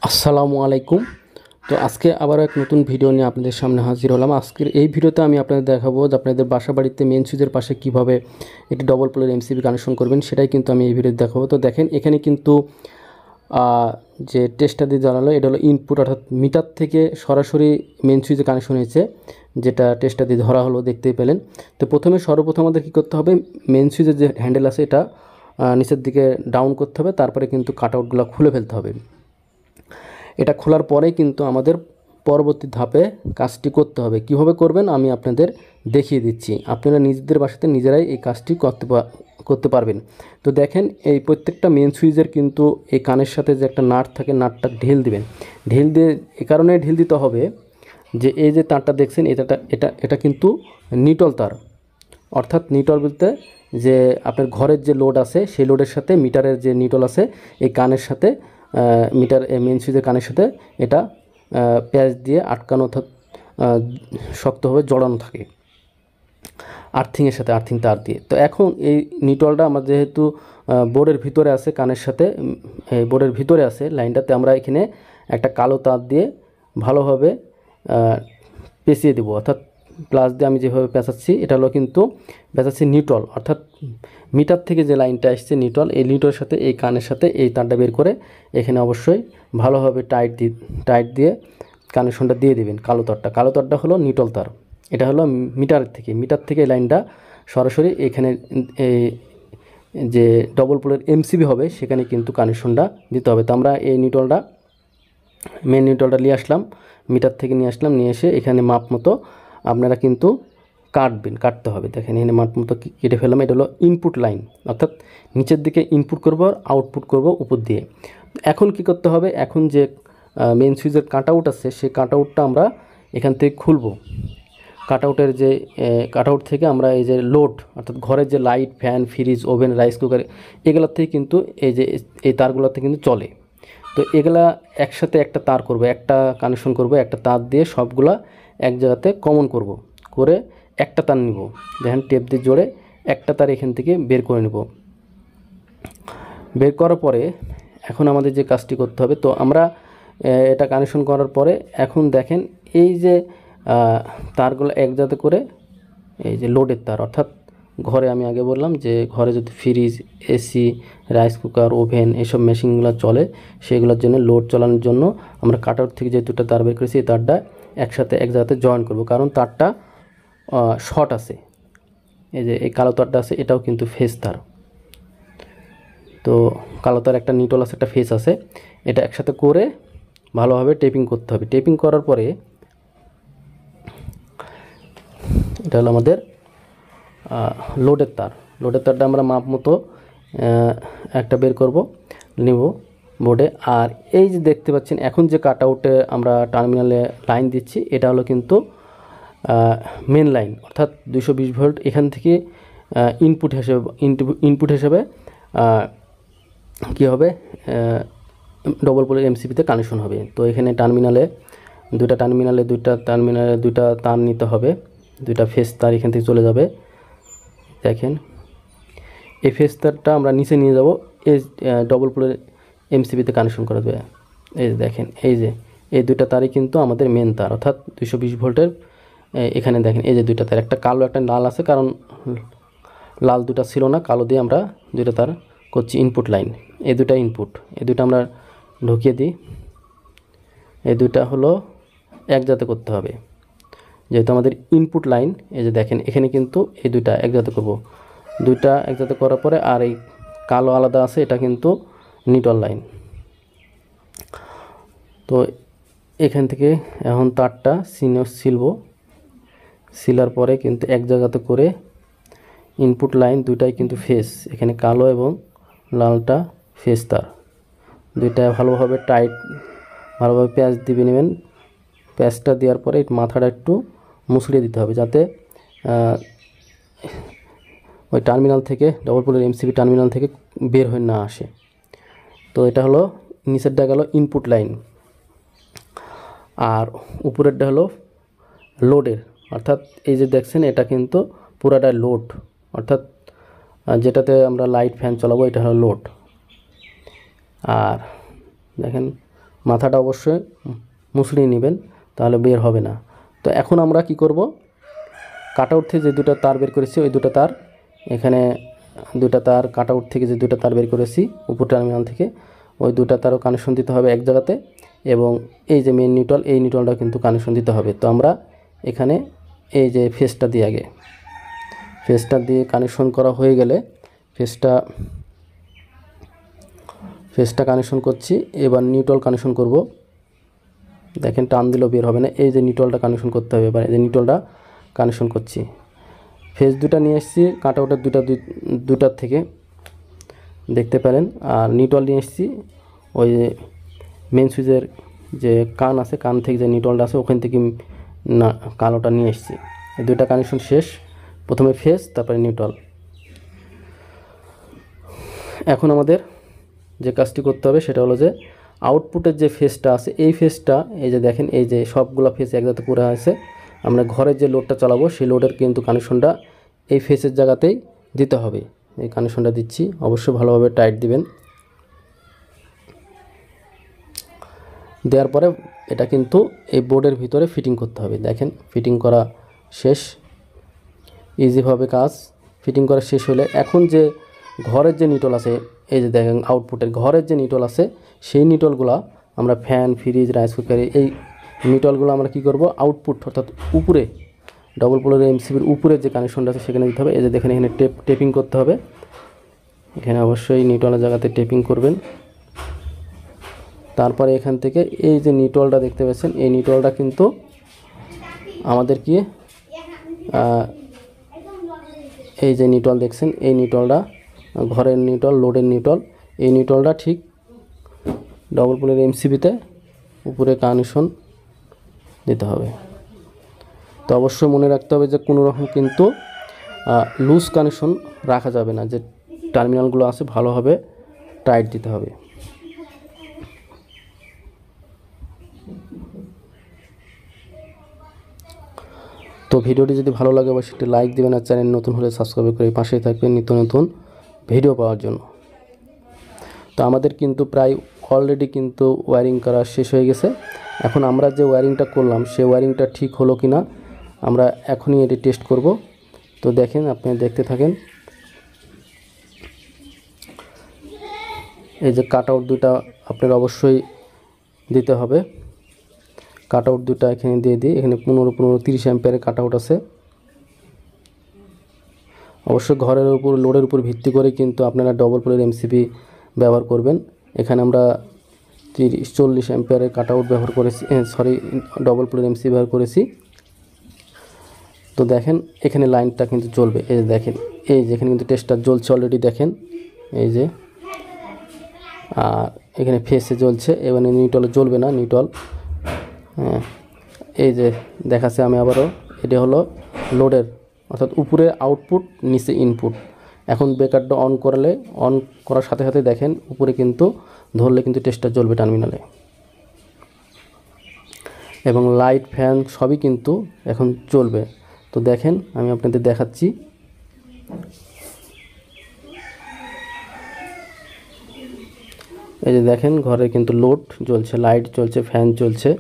আসসালামু আলাইকুম। তো আজকে আবার এক নতুন ভিডিও নিয়ে আপনাদের সামনে হাজির হলাম। আজকের এই ভিডিওতে আমি আপনাদের দেখাবো যে আপনাদের বাসা বাড়িতে মেন সুইচের পাশে কিভাবে একটি ডবল পোলের এমসিবি কানেকশন করবেন, সেটাই কিন্তু আমি এই ভিডিওতে দেখাবো। তো দেখেন এখানে কিন্তু যে টেস্টটা দিয়ে জানালো এটা হলো ইনপুট, অর্থাৎ মিটার থেকে সরাসরি মেন সুইচে কানেকশন হয়েছে, যেটা টেস্টটা দিয়ে ধরা হলো, দেখতেই পেলেন। তো সর্বপ্রথম আমাদের কী করতে হবে, মেন সুইচের যে হ্যান্ডেল আছে এটা নিচের দিকে ডাউন করতে হবে, তারপরে কিন্তু কাট আউটগুলো খুলে ফেলতে হবে। এটা খোলার পরেই কিন্তু আমাদের পরবর্তী ধাপে কাজটি করতে হবে। কিভাবে করবেন আমি আপনাদের দেখিয়ে দিচ্ছি, আপনারা নিজেদের বাসাতে নিজেরাই এই কাজটি করতে পারবেন। তো দেখেন এই প্রত্যেকটা মেন সুইচের কিন্তু এই কানের সাথে যে একটা নাট থাকে, নাটটা ঢিল দিবেন। ঢিল দিয়ে এ কারণে ঢিল দিতে হবে যে এই যে তারটা দেখছেন এটা কিন্তু নিউট্রাল তার, অর্থাৎ নিউট্রাল বলতে যে আপনার ঘরের যে লোড আছে সেই লোডের সাথে মিটারের যে নিউট্রাল আছে এই কানের সাথে মিটার মেন সুইচের কানের সাথে এটা প্যাচ দিয়ে আটকানো, অর্থাৎ শক্তভাবে জড়ানো থাকে আর্থিংয়ের সাথে, আর্থিং তার দিয়ে। তো এখন এই নিউট্রালটা আমার যেহেতু বোর্ডের ভিতরে আছে, কানের সাথে বোর্ডের ভিতরে আছে লাইনটাতে, আমরা এখানে একটা কালো তার দিয়ে ভালোভাবে পেঁচিয়ে দেবো, অর্থাৎ প্লাস দিয়ে আমি যেভাবে পেঁচাচ্ছি এটা হলো কিন্তু পেঁচাচ্ছি নিউট্রাল, অর্থাৎ মিটার থেকে যে লাইনটা আসছে নিউট্রাল, এই নিউট্রালের সাথে এই কানের সাথে এই তারটা বের করে এখানে অবশ্যই ভালোভাবে টাইট দিয়ে কানেকশনটা দিয়ে দেবেন। কালো তারটা হলো নিউট্রাল তার, এটা হলো মিটার থেকে এই লাইনটা সরাসরি এখানে এই যে ডবল পোলের এমসিবি হবে সেখানে কিন্তু কানেকশনটা দিতে হবে। তো আমরা এই মেন নিউট্রালটা নিয়ে আসলাম, মিটার থেকে নিয়ে আসলাম, নিয়ে এসে এখানে মাপ মতো আপনারা কিন্তু কাটতে হবে। দেখেন এখানে মাপ মতো কেটে ফেললাম। এটা হলো ইনপুট লাইন, অর্থাৎ নিচের দিকে ইনপুট করব আর আউটপুট করব উপর দিয়ে। এখন কি করতে হবে, এখন যে মেন সুইচের কাটআউট আছে সেই কাটআউটটা আমরা এখান থেকে খুলব। কাটআউটের যে কাটআউট থেকে আমরা এই যে লোড, অর্থাৎ ঘরের যে light, fan, fridge, oven, rice cooker, এগুলোর থেকে কিন্তু এই তারগুলোতে কিন্তু চলে। তো এগুলা একসাথে একটা তার করব, একটা কানেকশন করব, একটা তার দিয়ে সবগুলা এক জায়গাতে কমন করে একটা তার নিব। দেখেন টেপ দিয়ে জোড়ে একটা তার এখান থেকে বের করে নেব। বের করার পরে এখন আমাদের যে কাজটি করতে হবে, তো আমরা এটা কানেকশন করার পরে এখন দেখেন এই যে তারগুলো এক জায়গাতে করে, এই যে লোডের তার, অর্থাৎ ঘরে আমি আগে বললাম যে ঘরে যদি fridge, AC, rice cooker, oven এসব মেশিনগুলো চলে, সেগুলোর জন্য লোড চালানোর জন্য আমরা কাটআউট থেকে যে দুটো তার বের করেছি এই তারটা একসাথে এক জায়গাতে জয়েন করব, কারণ তারটা শর্ট আছে। এই যে এই কালো তারটা আছে এটাও কিন্তু ফেস তার। তো কালো তার একটা নিউট্রাল আছে, একটা ফেস আছে, এটা একসাথে করে ভালোভাবে টেপিং করতে হবে। টেপিং করার পরে এটা হলো আমাদের লোডের তারটা আমরা মাপ মতো একটা বের নিব বোর্ডে। আর এই যে দেখতে পাচ্ছেন এখন যে কাট আউটে আমরা টার্মিনালে লাইন দিচ্ছি এটা হলো কিন্তু মেন লাইন, অর্থাৎ 220 ভোল্ট এখান থেকে ইনপুট হিসেবে কী হবে, ডবল পোলের এমসিবিতে কানেকশন হবে। তো এখানে দুইটা তার নিতে হবে, দুইটা ফেস তার এখান থেকে চলে যাবে। দেখেন এই ফেস তারটা আমরা নিচে নিয়ে যাব, এই ডবল পোলের এমসিবিতে কানেকশন করা যাবে। এই দেখেন এই দুইটা তারই কিন্তু আমাদের মেন তার, অর্থাৎ 220 ভোল্টের। এখানে দেখেন এই যে দুইটা তার, একটা কালো একটা লাল আছে, কারণ লাল দুটা ছিল না, কালো দিয়ে আমরা দুইটা তার করছি ইনপুট লাইন। এই দুটা ইনপুট, এই দুটো আমরা ঢুকিয়ে দিই। এই দুইটা হলো এক জাতে করতে হবে, যেহেতু আমাদের ইনপুট লাইন। এই যে দেখেন এখানে কিন্তু এই দুইটা একসাথে করব, দুইটা একসাথে করার পরে আর এই কালো আলাদা আছে এটা কিন্তু নিউট্রাল লাইন। তো এখান থেকে এখন তারটা সিলার পরে কিন্তু এক জায়গাতে করে ইনপুট লাইন দুইটাই কিন্তু ফেস, এখানে কালো এবং লালটা ফেস তার, দুইটা ভালোভাবে প্যাচ দিয়ে নেবেন। প্যাচটা দেওয়ার পরে মাথাটা একটু মুছড়িয়ে দিতে হবে, যাতে ওই টার্মিনাল থেকে ডবল পোলের এমসিবি টার্মিনাল থেকে বের হয়ে না আসে। তো এটা হলো নিচেরটা গেল ইনপুট লাইন, আর উপরেরটা হলো লোডের, অর্থাৎ এই যে দেখছেন এটা কিন্তু পুরাটা লোড, অর্থাৎ যেটাতে আমরা লাইট ফ্যান চালাবো এটা হলো লোড। আর দেখেন মাথাটা অবশ্যই মুছড়িয়ে নেবেন, তাহলে বের হবে না। তো এখন আমরা কি করব, কাটআউট থেকে যে দুটো তার বের করেছি ওই দুটো তার, এখানে দুটো তার কাটআউট থেকে যে দুটো তার বের করেছি উপর টার্মিনাল থেকে, ওই দুটো তারও কানেকশন দিতে হবে এক জায়গাতে। এবং এই যে মেন নিউট্রাল, এই নিউট্রালটা কিন্তু কানেকশন দিতে হবে। তো আমরা এখানে এই যে ফেসটা দিয়ে আগে ফেসটা দিয়ে কানেকশন করা হয়ে গেলে ফেসটা কানেকশন করছি। এবার নিউট্রাল কানেকশন করব। দেখেন টান দিলেও বের হবে না। এই যে নিউট্রালটা কানেকশন করতে হবে। এবার এই যে নিউট্রালটা কানেকশন করছি। ফেস দুটা নিয়ে এসেছি কাটআউটের দুটার থেকে দেখতে পারেন, আর নিউট্রাল নিয়ে এসেছি ওই মেন সুইচের যে কান আছে, কান থেকে যে নিউট্রালটা আছে ওখান থেকে না কালোটা নিয়ে এসেছি। এই দুইটা কানেকশন শেষ, প্রথমে ফেস তারপরে নিউট্রাল। এখন আমাদের যে কাজটি করতে হবে সেটা হলো যে আউটপুটের যে ফেসটা আছে এই ফেসটা, এই যে দেখেন এই যে সবগুলো ফেস একসাথে করে আছে, আমরা ঘরের যে লোডটা চালাবো সেই লোডের কিন্তু কানেকশনটা এই ফেসের জায়গাতেই দিতে হবে। এই কানেকশনটা দিচ্ছি, অবশ্যই ভালোভাবে টাইট দিবেন। দেওয়ার পরে এটা কিন্তু এই বোর্ডের ভিতরে ফিটিং করতে হবে। দেখেন ফিটিং করা শেষ, ইজিভাবে কাজ ফিটিং করা শেষ হলে এখন যে ঘরের যে নিউট্রাল আছে, এই যে দেখেন আউটপুটের ঘরের যে নিউট্রাল আছে সেই নিউট্রালগুলো আমরা ফ্যান, ফ্রিজ, রাইস কুকারে এই নিউট্রালগুলো আমরা কি করব, আউটপুট অর্থাৎ উপরে ডবল পোলার এমসিবির উপরে যে কানেকশনটা আছে সেখানে দিতে হবে। এই যে দেখেন এখানে টেপিং করতে হবে, এখানে অবশ্যই নিউট্রালের জায়গাতে টেপিং করবেন। তারপরে এখান থেকে এই যে নিউট্রালটা দেখতে পাচ্ছেন এই নিউট্রালটা কিন্তু আমাদের কি এই যে নিউট্রাল দেখছেন এই নিউট্রালটা ঘরের নিউট্রাল, লোডের নিউট্রাল, এই নিউট্রালটা ঠিক ডবল পোলের এমসিবিতে উপরে কানেকশন দিতে হবে। তো অবশ্যই মনে রাখতে হবে যে কোনো রকম কিন্তু লুজ কানেকশন রাখা যাবে না, যে টার্মিনালগুলো আছে ভালোভাবে টাইট দিতে হবে। তো ভিডিওটি যদি ভালো লাগে অবশ্যই একটি লাইক দিবেন, আর চ্যানেল নতুন হলে সাবস্ক্রাইব করে পাশেই থাকবেন নিত্য নতুন ভিডিও পাওয়ার জন্য। তো আমাদের কিন্তু প্রায় অলরেডি কিন্তু ওয়্যারিং করা শেষ হয়ে গেছে। এখন আমরা যে ওয়্যারিংটা করলাম সেই ওয়্যারিংটা ঠিক হলো কি না আমরা এখনই এটি টেস্ট করব। তো দেখেন, আপনি দেখতে থাকেন। এই যে কাটআউট দুটা আপনার অবশ্যই দিতে হবে। কাটআউট দুটা এখানে দিয়ে দিই, এখানে 15-30 অ্যাম্পিয়ারের কাটআউট আছে। অবশ্যই ঘরের উপর লোডের উপর ভিত্তি করে কিন্তু আপনারা ডবল পোলের এমসিবি ব্যবহার করবেন। এখানে আমরা 30-40 অ্যাম্পিয়ারের কাটআউট ব্যবহার করেছি, ডবল পোলের এমসিবি ব্যবহার করেছি। তো দেখেন এখানে লাইনটা কিন্তু জ্বলবে, এই যে দেখেন এই যে এখানে কিন্তু টেস্টার জ্বলছে অলরেডি, দেখেন এই যে, আর এখানে ফেসে জ্বলছে। এবার নিউট্রালে জ্বলবে না, নিউট্রাল এই যে দেখাচ্ছে আমি আবারও, এটা হলো লোডের অর্থাৎ উপরে আউটপুট, নিচে ইনপুট। এখন ব্রেকারটা অন করার সাথে সাথে দেখেন উপরে কিন্তু ধরলে কিন্তু টেস্টার জ্বলবে টার্মিনালে, এবং লাইট, ফ্যান সবই কিন্তু এখন চলবে। তো দেখেন আমি আপনাদের দেখাচ্ছি। এই যে দেখেন ঘরে কিন্তু লোড জ্বলছে, লাইট জ্বলছে, ফ্যান চলছে।